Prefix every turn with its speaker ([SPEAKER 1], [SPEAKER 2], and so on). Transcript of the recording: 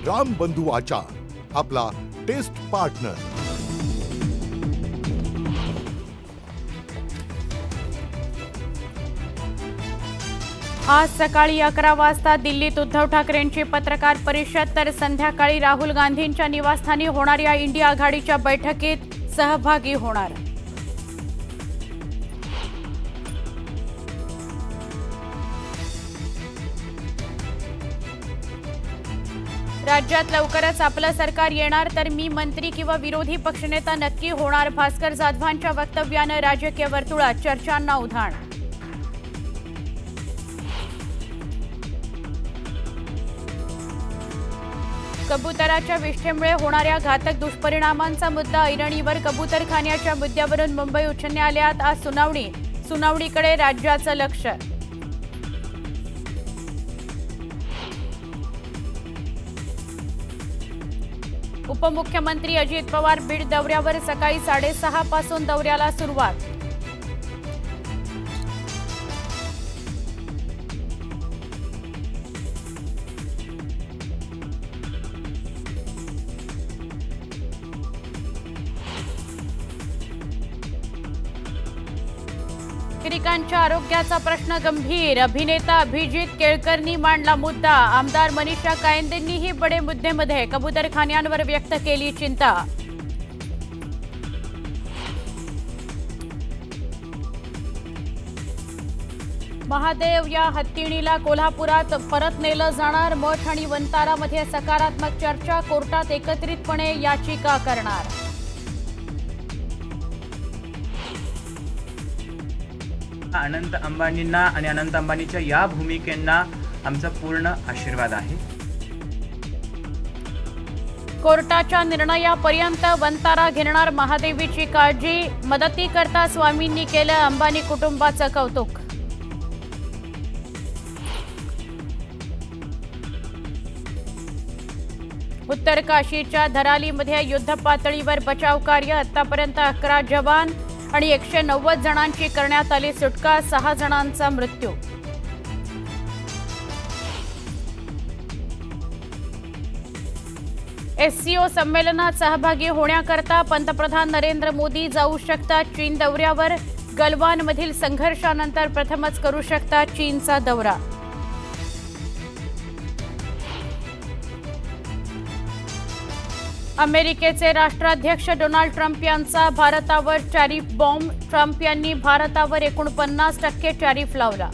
[SPEAKER 1] राम बंधू आचार, आपला टेस्ट पार्टनर।
[SPEAKER 2] आज सकाळी 11 वाजता दिल्लीत उद्धव ठाकरेंची पत्रकार परिषद, तर संध्याकाळी राहुल गांधींच्या निवासस्थानी होणाऱ्या इंडिया आघाडीच्या बैठकीत सहभागी होणार। राज्यात लवकरच आपलं सरकार येणार, तर मी मंत्री किंवा विरोधी पक्षनेता नक्की होणार। भास्कर जाधवांच्या वक्तव्यानं राजकीय वर्तुळात चर्चांना उधाण। कबुतराच्या विष्ठेमुळे होणाऱ्या घातक दुष्परिणामांचा मुद्दा ऐरणीवर, कबूतरखान्याच्या मुद्द्यावरून मुंबई उच्च न्यायालयात आज सुनावणीकडे राज्याचं लक्ष। उपमुख्यमंत्री अजित पवार बीड दौऱ्यावर, सकाळी 6:30 पासून दौऱ्याला सुरुवात। नागरिकांच्या आरोग्याचा प्रश्न गंभीर, अभिनेता अभिजित केळकरनी मांडला मुद्दा। आमदार मनीषा कायंदेंनीही बडे मुद्देमध्ये कबूतरखान्यांवर व्यक्त केली चिंता। महादेव या हत्तीणीला कोल्हापुरात परत नेलं जाणार, मठ आणि वंतारामध्ये सकारात्मक चर्चा, कोर्टात एकत्रितपणे याचिका करणार।
[SPEAKER 3] अनंत अंबानींना आणि अनंत अंबानीच्या या भूमिकेंना आमचा पूर्ण आशीर्वाद आहे।
[SPEAKER 2] कोर्टाच्या निर्णयापर्यंत वंतारा घेणार महादेवीची काळजी, मदतीकरता स्वामींनी केलं अंबानी कुटुंबाचं कौतुक। उत्तर काशीच्या धरालीमध्ये युद्ध पातळीवर बचाव कार्य, आतापर्यंत 11 जवान आणि 190 जणांची करण्यात आली सुटका, 6 जणांचा मृत्यू। SCO संमेलनात सहभागी होण्याकरता पंतप्रधान नरेंद्र मोदी जाऊ शकतात चीन दौऱ्यावर, गलवानमधील संघर्षानंतर प्रथमच करू शकतात चीनचा दौरा। अमेरिकेचे राष्ट्राध्यक्ष डोनाल्ड ट्रम्प यांचा भारतावर टॅरिफ बॉम्ब, ट्रम्प यांनी भारतावर 49% टॅरिफ लावला।